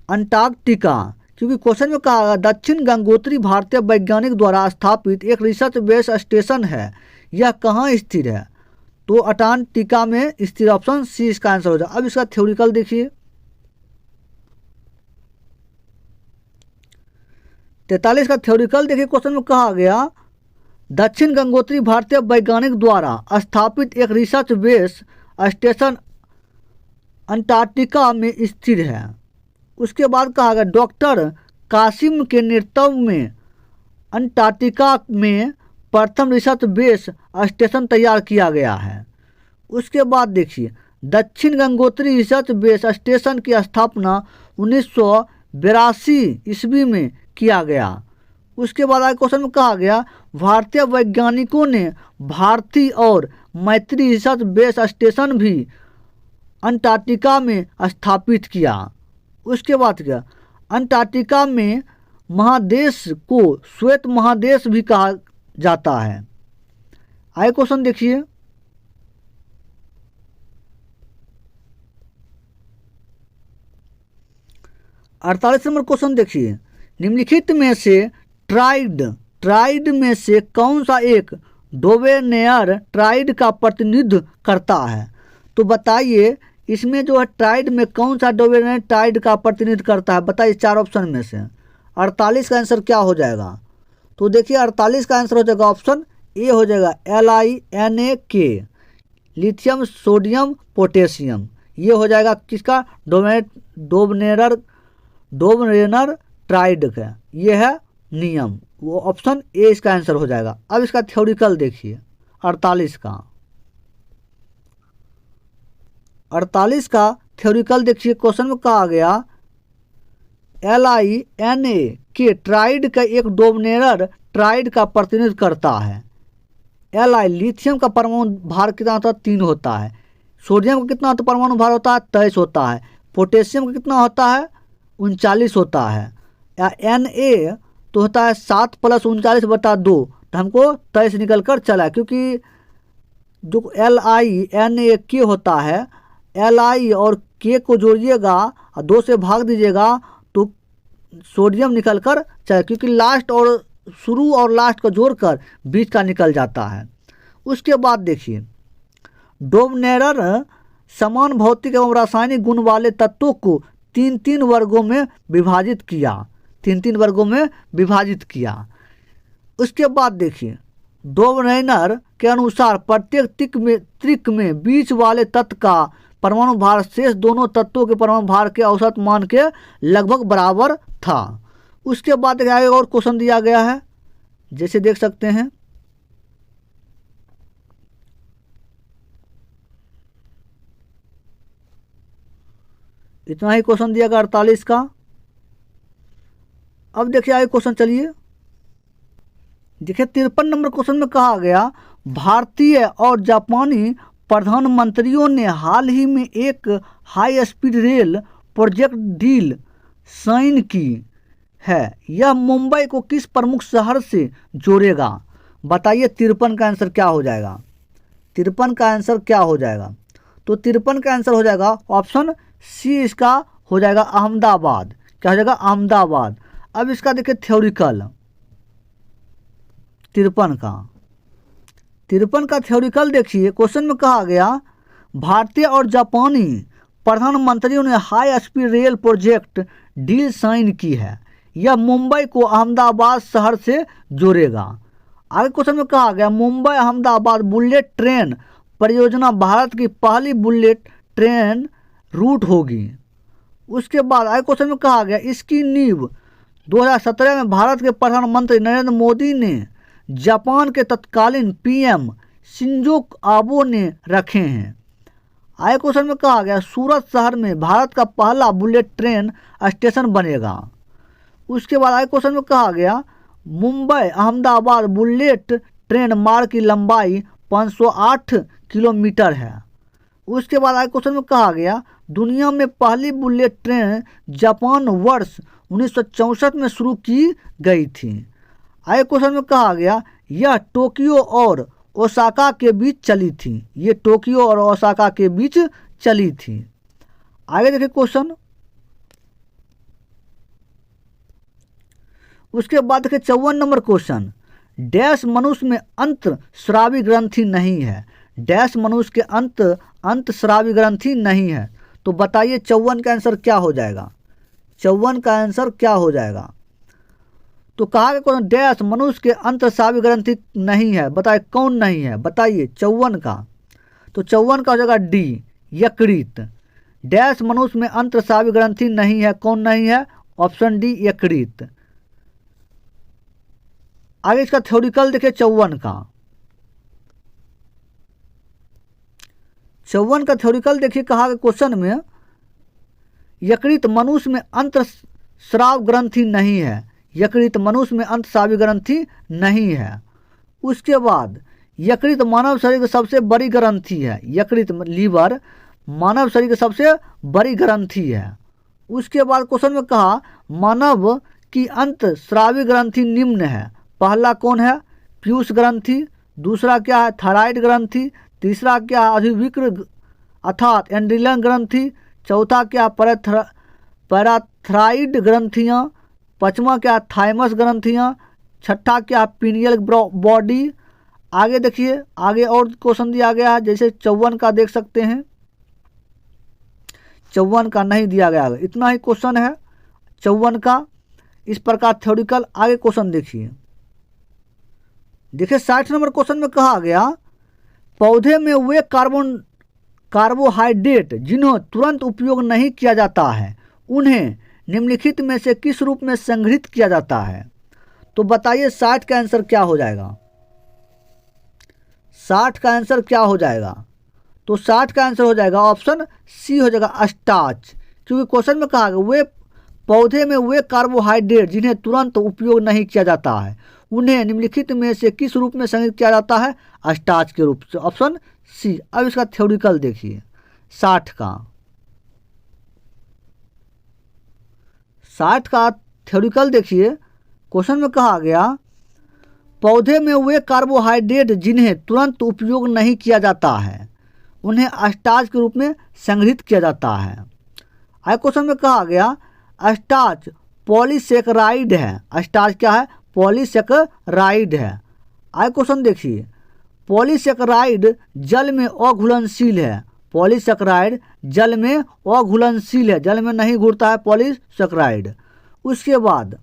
अंटार्कटिका। क्योंकि क्वेश्चन में कहा दक्षिण गंगोत्री भारतीय वैज्ञानिक द्वारा स्थापित एक रिसर्च बेस स्टेशन है, यह कहाँ स्थित है? तो अंटार्कटिका में स्थित, ऑप्शन सी इसका आंसर हो जाएगा। अब इसका थ्योरिकल देखिए 43 का थ्योरिकल देखिए क्वेश्चन में कहा गया दक्षिण गंगोत्री भारतीय वैज्ञानिक द्वारा स्थापित एक रिसर्च बेस स्टेशन अंटार्कटिका में स्थित है। उसके बाद कहा गया डॉक्टर कासिम के नेतृत्व में अंटार्कटिका में प्रथम रिसर्च बेस स्टेशन तैयार किया गया है। उसके बाद देखिए दक्षिण गंगोत्री रिसर्च बेस स्टेशन की स्थापना 1982 ईस्वी में किया गया। उसके बाद आगे क्वेश्चन में कहा गया भारतीय वैज्ञानिकों ने भारती और मैत्री रिसर्च बेस स्टेशन भी अंटार्कटिका में स्थापित किया। उसके बाद क्या अंटार्कटिका में महादेश को श्वेत महादेश भी कहा जाता है। आगे क्वेश्चन देखिए 48 नंबर क्वेश्चन देखिए निम्नलिखित में से ट्राइड में से कौन सा एक डोवेनेयर ट्राइड का प्रतिनिधित्व करता है? तो बताइए इसमें जो है ट्राइड में कौन सा डोवेनेयर ट्राइड का प्रतिनिधित्व करता है? बताइए 4 ऑप्शन में से 48 का आंसर क्या हो जाएगा? तो देखिए 48 का आंसर हो जाएगा ऑप्शन ए हो जाएगा LiNaK, लिथियम सोडियम पोटेशियम। ये हो जाएगा किसका, डोबनेरर डोबरेनर ट्राइड का ये है नियम, वो ऑप्शन ए इसका आंसर हो जाएगा। अब इसका थ्योरिकल देखिए 48 का 48 का थ्योरिकल देखिए, क्वेश्चन में कहा गया LINA के ट्राइड का एक डोबनेरर ट्राइड का प्रतिनिधित्व करता है। Li लिथियम का परमाणु भार कितना होता है, 3 होता है। सोडियम का कितना होता है परमाणु भार होता है, 23 होता है। पोटेशियम का कितना होता है, 39 होता है। Na तो होता है 7 + 39/2, तो हमको 23 निकल कर चला, क्योंकि जो LINA के होता है, Li और के को जोड़िएगा और 2 से भाग दीजिएगा तो सोडियम निकल कर चला, क्योंकि लास्ट और शुरू और लास्ट को जोड़कर बीच का निकल जाता है। उसके बाद देखिए डोबनेरर समान भौतिक एवं रासायनिक गुण वाले तत्वों को 3-3 वर्गों में विभाजित किया, 3-3 वर्गों में विभाजित किया। उसके बाद देखिए डोबनेरर के अनुसार प्रत्येक त्रिक में बीच वाले तत्व का परमाणु भार शेष दोनों तत्वों के परमाणु भार के औसत मान के लगभग बराबर था। उसके बाद आगे और क्वेश्चन दिया गया है, जैसे देख सकते हैं इतना ही क्वेश्चन दिया गया 48 का। अब देखिए आगे क्वेश्चन, चलिए देखिए 53 नंबर क्वेश्चन में कहा गया भारतीय और जापानी प्रधानमंत्रियों ने हाल ही में एक high speed rail project deal sign की है, यह मुंबई को किस प्रमुख शहर से जोड़ेगा? बताइए 53 का आंसर क्या हो जाएगा, 53 का आंसर क्या हो जाएगा? तो 53 का आंसर हो जाएगा ऑप्शन सी, इसका हो जाएगा अहमदाबाद। क्या हो जाएगा, अहमदाबाद। अब इसका देखिए थ्योरिकल 53 का थ्योरिकल देखिए, क्वेश्चन में कहा गया भारतीय और जापानी प्रधानमंत्रियों ने high speed rail project deal sign की है, यह मुंबई को अहमदाबाद शहर से जोड़ेगा। आगे क्वेश्चन में कहा गया मुंबई अहमदाबाद बुलेट ट्रेन परियोजना भारत की पहली बुलेट ट्रेन रूट होगी। उसके बाद आगे क्वेश्चन में कहा गया इसकी नींव 2017 में भारत के प्रधानमंत्री नरेंद्र मोदी ने जापान के तत्कालीन PM शिंजो आबे ने रखे हैं। आगे क्वेश्चन में कहा गया सूरत शहर में भारत का पहला बुलेट ट्रेन स्टेशन बनेगा। उसके बाद आगे क्वेश्चन में कहा गया मुंबई अहमदाबाद बुलेट ट्रेन मार्ग की लंबाई 508 किलोमीटर है। उसके बाद आगे क्वेश्चन में कहा गया दुनिया में पहली बुलेट ट्रेन जापान वर्ष 1964 में शुरू की गई थी। आगे क्वेश्चन में कहा गया यह टोक्यो और ओसाका के बीच चली थी, ये टोक्यो और ओसाका के बीच चली थी। आगे देखिए क्वेश्चन, उसके बाद देखिए 54 नंबर क्वेश्चन, डैश मनुष्य में अंतःस्रावी ग्रंथि नहीं है, डैश मनुष्य के अंतःस्रावी ग्रंथि नहीं है। तो बताइए 54 का आंसर क्या हो जाएगा, 54 का आंसर क्या हो जाएगा? तो कहा गया डैश मनुष्य के अंतःस्रावी ग्रंथि नहीं है, बताइए कौन नहीं है, बताइए 54 का। तो 54 का हो जाएगा डी, यकृत। डैश मनुष्य में अंतःस्रावी ग्रंथि नहीं है, कौन नहीं है? ऑप्शन डी, यकृत। आगे इसका थ्योरिकल देखिए 54 का, 54 का थ्योरिकल देखिए, कहा गया क्वेश्चन में यकृत मनुष्य में अंतःस्राव ग्रंथि नहीं है, यकृत मनुष्य में अंतःस्रावी ग्रंथि नहीं है। उसके बाद यकृत मानव शरीर की सबसे बड़ी ग्रंथि है, यकृत लीवर मानव शरीर की सबसे बड़ी ग्रंथि है। उसके बाद क्वेश्चन में कहा मानव की अंतःस्रावी ग्रंथि निम्न है, पहला कौन है? पीयूष ग्रंथि, दूसरा क्या है? थायराइड ग्रंथि, तीसरा क्या है? अधिविक्र अर्थात एंड्रिलन ग्रंथि, चौथा क्या? पैराथायराइड ग्रंथियाँ, पांचवा क्या? थाइमस ग्रंथियाँ, छठा क्या? Pineal body. आगे देखिए, आगे और क्वेश्चन दिया गया है, जैसे 54 का देख सकते हैं, 54 का नहीं दिया गया है, इतना ही क्वेश्चन है 54 का। इस प्रकार थ्योरिकल। आगे क्वेश्चन देखिए, 60 नंबर क्वेश्चन में कहा गया पौधे में वे कार्बन कार्बोहाइड्रेट जिन्हें तुरंत उपयोग नहीं किया जाता है उन्हें निम्नलिखित में से किस रूप में संग्रहित किया जाता है? तो बताइए 60 का आंसर क्या हो जाएगा? 60 का आंसर क्या हो जाएगा? तो 60 का आंसर हो जाएगा ऑप्शन सी हो जाएगा स्टार्च, क्योंकि क्वेश्चन में कहा गया वे पौधे में वे कार्बोहाइड्रेट जिन्हें तुरंत उपयोग नहीं किया जाता है उन्हें निम्नलिखित में से किस रूप में संग्रहित किया जाता है? स्टार्च के रूप से, ऑप्शन सी। अब इसका थ्योरिकल देखिए 60 का थ्योरिकल देखिए। क्वेश्चन में कहा गया पौधे में वे कार्बोहाइड्रेट जिन्हें तुरंत उपयोग नहीं किया जाता है उन्हें स्टार्च के रूप में संग्रहित किया जाता है। आगे क्वेश्चन में कहा गया स्टार्च पॉलीसेकेराइड है। स्टार्च क्या है? पॉलीसेकेराइड है। आगे क्वेश्चन देखिए पॉलीसेकेराइड जल में अघुलनशील है। पॉलीसेकेराइड जल में अघुलनशील है, जल में नहीं घुलता है पॉलीसेकेराइड। उसके बाद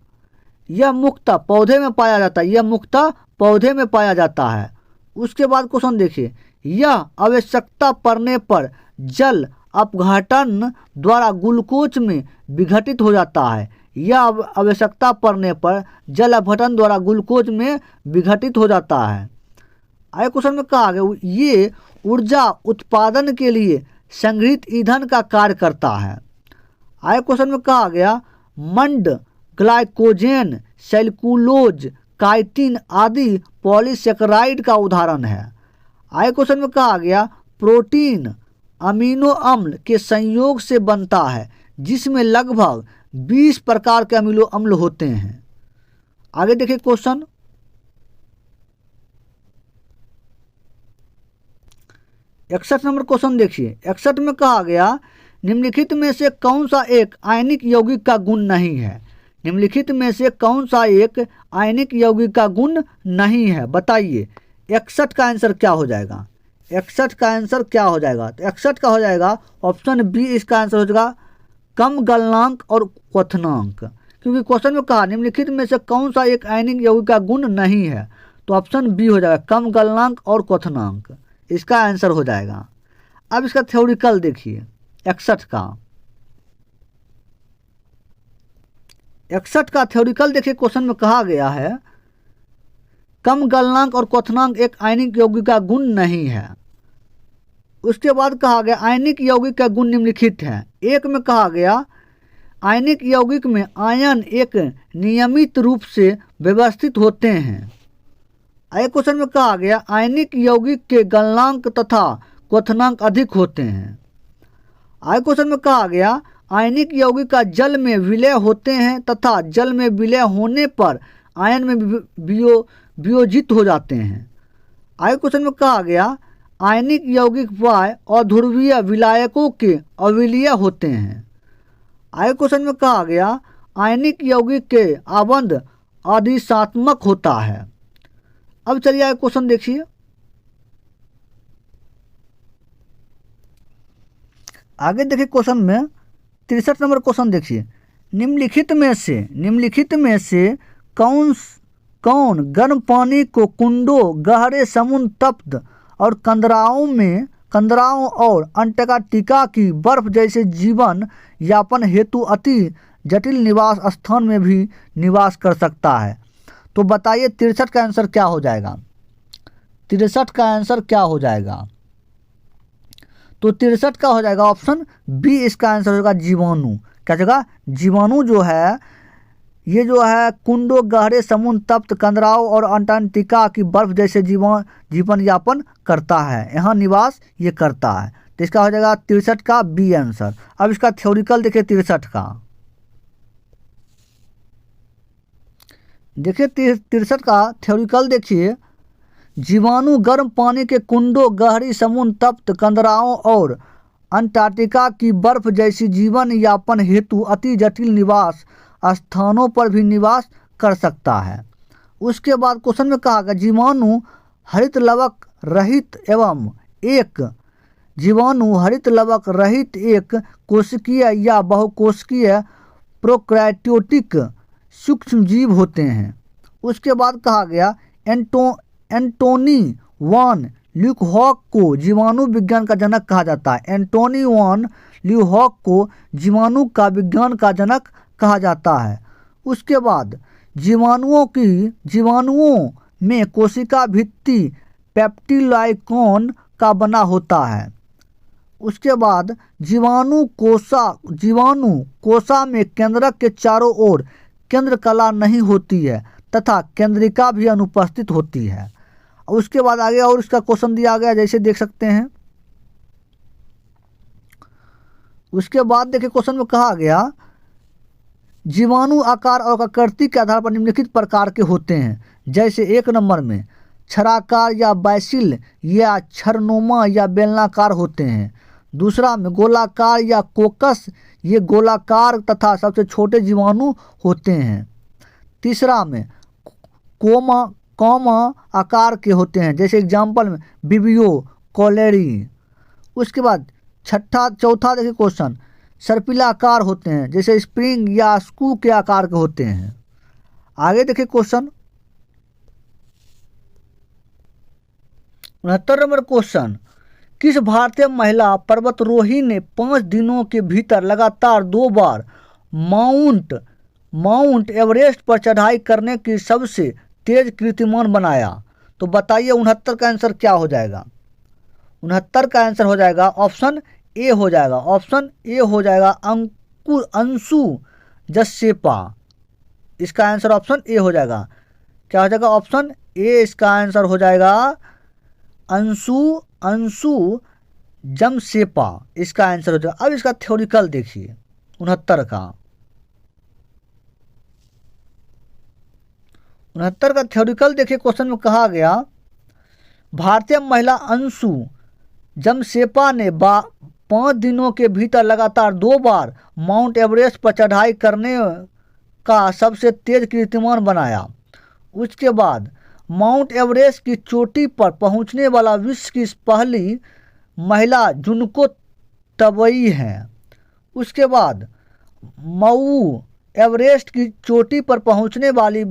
यह मुख्यतः पौधे में पाया जाता है, यह मुख्यतः पौधे में पाया जाता है। उसके बाद क्वेश्चन देखिए यह आवश्यकता पड़ने पर जल अपघटन द्वारा ग्लूकोज में विघटित हो जाता है। यह आवश्यकता पड़ने पर जल अपघटन द्वारा ग्लूकोज में विघटित हो जाता है। आगे क्वेश्चन में कहा गया ये ऊर्जा उत्पादन के लिए संग्रहित ईंधन का कार्य करता है। आगे क्वेश्चन में कहा गया मंड, ग्लाइकोजेन, सेल्यूलोज, काइटिन आदि पॉलीसेकेराइड का उदाहरण है। आगे क्वेश्चन में कहा गया प्रोटीन अमीनो अम्ल के संयोग से बनता है जिसमें लगभग 20 प्रकार के अमीनो अम्ल होते हैं। आगे देखिए क्वेश्चन 61 नंबर क्वेश्चन देखिए। 61 में कहा गया निम्नलिखित में से कौन सा एक आयनिक यौगिक का गुण नहीं है? निम्नलिखित में से कौन सा एक आयनिक यौगिक का गुण नहीं है? बताइए 61 का आंसर क्या हो जाएगा? 61 का आंसर क्या हो जाएगा? तो 61 का हो जाएगा ऑप्शन बी, इसका आंसर हो जाएगा कम गलनांक और क्वथनांक, क्योंकि क्वेश्चन में कहा निम्नलिखित में से कौन सा एक आयनिक यौगिक का गुण नहीं है, तो ऑप्शन बी हो जाएगा कम गलनांक और क्वथनांक, इसका आंसर हो जाएगा। अब इसका थ्योरिकल देखिए 61 का थ्योरिकल देखिए। क्वेश्चन में कहा गया है कम गलनांक और क्वथनांक एक आयनिक यौगिक का गुण नहीं है। उसके बाद कहा गया आयनिक यौगिक का गुण निम्नलिखित है। एक में कहा गया आयनिक यौगिक में आयन एक नियमित रूप से व्यवस्थित होते हैं। आगे क्वेश्चन में कहा गया आयनिक यौगिक के गलनांक तथा क्वथनांक अधिक होते हैं। आगे क्वेश्चन में कहा गया आयनिक यौगिक का जल में विलय होते हैं तथा जल में विलय होने पर आयन में वियोजित हो जाते हैं। आगे क्वेश्चन में कहा गया आयनिक यौगिक वाय अध्रुवीय विलायकों के अविलीय होते हैं। आगे क्वेश्चन में कहा गया आयनिक यौगिक के आबंध अधिशात्मक होता है। अब चलिए आगे क्वेश्चन देखिए। आगे देखिए क्वेश्चन में 63 नंबर क्वेश्चन देखिए। निम्नलिखित में से कौन गर्म पानी को कुंडों, गहरे समुद्र तप्त और कंदराओं और अंटार्कटिका की बर्फ जैसे जीवन यापन हेतु अति जटिल निवास स्थान में भी निवास कर सकता है? तो बताइए 63 का आंसर क्या हो जाएगा? 63 का आंसर क्या हो जाएगा? तो 63 का हो जाएगा ऑप्शन बी, इसका आंसर होगा जीवाणु। क्या जगह जीवाणु जो है ये जो है कुंडों, गहरे समुद्र तप्त, कंदराओं और अंटार्कटिका की बर्फ जैसे जीवन यापन करता है, यहाँ निवास ये करता है। तो इसका हो जाएगा 63 का बी आंसर। अब इसका थ्योरिकल देखिए 63 का। देखिए 63 का थ्योरिकल देखिए। जीवाणु गर्म पानी के कुंडों, गहरी समुद्र तप्त, कंदराओं और अंटार्कटिका की बर्फ जैसी जीवन यापन हेतु अति जटिल निवास स्थानों पर भी निवास कर सकता है। उसके बाद क्वेश्चन में कहा गया जीवाणु हरित लवक रहित एक कोशिकीय या बहुकोशिकीय प्रोकैरियोटिक सूक्ष्म जीव होते हैं। उसके बाद कहा गया एंटोनी वॉन ल्यूकहॉक को जीवाणु विज्ञान का जनक कहा जाता है। एंटोनी वॉन ल्यूकहॉक को जीवाणु का विज्ञान का जनक कहा जाता है। उसके बाद जीवाणुओं में कोशिका भित्ति पेप्टिलाइकॉन का बना होता है। उसके बाद जीवाणु कोशा में केंद्रक के चारों ओर केंद्र कला नहीं होती है तथा केंद्रिका भी अनुपस्थित होती है। उसके बाद आगे और इसका क्वेश्चन दिया गया, जैसे देख सकते हैं। उसके बाद देखिए क्वेश्चन में कहा गया जीवाणु आकार और आकृति के आधार पर निम्नलिखित प्रकार के होते हैं। जैसे 1 नंबर में छराकार या बैसिल या छरनुमा या बेलनाकार होते हैं। दूसरा में गोलाकार या कोकस, ये गोलाकार तथा सबसे छोटे जीवाणु होते हैं। तीसरा में कॉमा आकार के होते हैं, जैसे एग्जाम्पल में विबियो कॉलेरी। उसके बाद चौथा देखिए क्वेश्चन सर्पिलाकार होते हैं, जैसे स्प्रिंग या स्कू के आकार के होते हैं। आगे देखिए क्वेश्चन 69 नंबर क्वेश्चन, किस भारतीय महिला पर्वतारोही ने 5 दिनों के भीतर लगातार 2 बार माउंट एवरेस्ट पर चढ़ाई करने की सबसे तेज कीर्तिमान बनाया? तो बताइए 69 का आंसर क्या हो जाएगा? 69 का आंसर हो जाएगा ऑप्शन ए हो जाएगा। ऑप्शन ए हो जाएगा अंशु जसेपा। इसका आंसर ऑप्शन ए हो जाएगा। क्या हो जाएगा? ऑप्शन ए इसका आंसर हो जाएगा अंशु जमसेपा, इसका आंसर हो जाएगा। अब इसका थ्योरिकल देखिए 69 का थ्योरिकल देखिए। क्वेश्चन में कहा गया भारतीय महिला अंशु जमसेपा ने 5 दिनों के भीतर लगातार 2 बार माउंट एवरेस्ट पर चढ़ाई करने का सबसे तेज कीर्तिमान बनाया। उसके बाद माउंट एवरेस्ट की चोटी पर पहुंचने वाला विश्व की पहली महिला जुनको तबई हैं। उसके बाद मऊ एवरेस्ट की चोटी पर पहुंचने वाली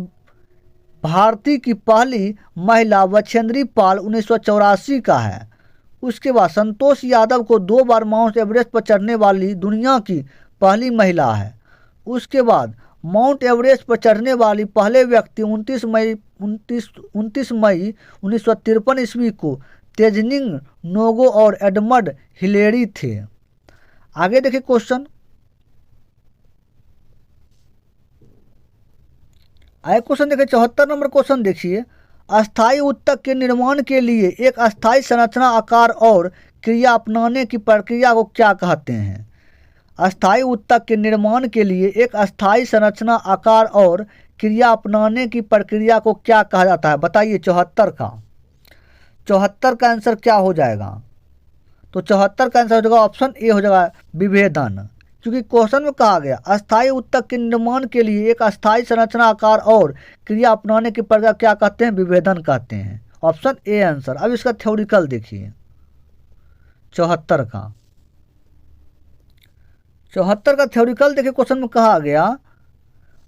भारतीय की पहली महिला बछेंद्री पाल 1984 का है। उसके बाद संतोष यादव को 2 बार माउंट एवरेस्ट पर चढ़ने वाली दुनिया की पहली महिला है। उसके बाद माउंट एवरेस्ट पर चढ़ने वाली पहले व्यक्ति 29 मई 1953 ईस्वी को तेजनिंग नोगो और एडमंड हिलेरी थे। आगे देखिए क्वेश्चन, आगे क्वेश्चन देखिए 74 नंबर क्वेश्चन देखिए, अस्थायी ऊतक के निर्माण के लिए एक अस्थायी संरचना आकार और क्रिया अपनाने की प्रक्रिया को क्या कहते हैं? अस्थायी ऊतक के निर्माण के लिए एक अस्थायी संरचना आकार और क्रिया अपनाने की प्रक्रिया को क्या कहा जाता है? बताइए 74 का आंसर क्या हो जाएगा? तो 74 का आंसर हो जाएगा ऑप्शन ए हो जाएगा विभेदन, क्योंकि क्वेश्चन में कहा गया अस्थायी ऊतक के निर्माण के लिए एक अस्थायी संरचना आकार और क्रिया अपनाने की प्रक्रिया क्या कहते हैं? विभेदन कहते हैं। Option A answer. अब इसका थ्योरिकल देखिए 74 का थ्योरिकल देखिए। क्वेश्चन में कहा गया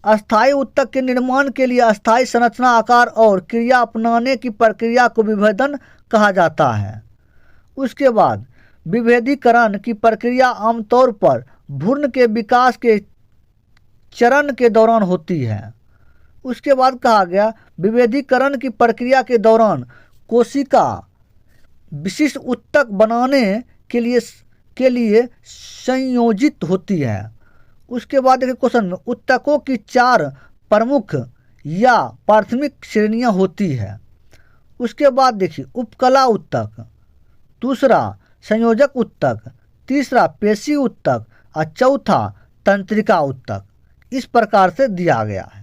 अस्थायी ऊतक के निर्माण के लिए अस्थायी संरचना आकार और क्रिया अपनाने की प्रक्रिया को विभेदन कहा जाता है। उसके बाद विभेदीकरण की प्रक्रिया आमतौर पर भ्रूण के विकास के चरण के दौरान होती है। उसके बाद कहा गया विभेदीकरण की प्रक्रिया के दौरान कोशिका विशिष्ट ऊतक बनाने के लिए संयोजित होती है। उसके बाद देखिए क्वेश्चन में ऊतकों की 4 प्रमुख या प्राथमिक श्रेणियां होती है। उसके बाद देखिए उपकला ऊतक, दूसरा संयोजक ऊतक, तीसरा पेशी ऊतक और चौथा तंत्रिका ऊतक। इस प्रकार से दिया गया है।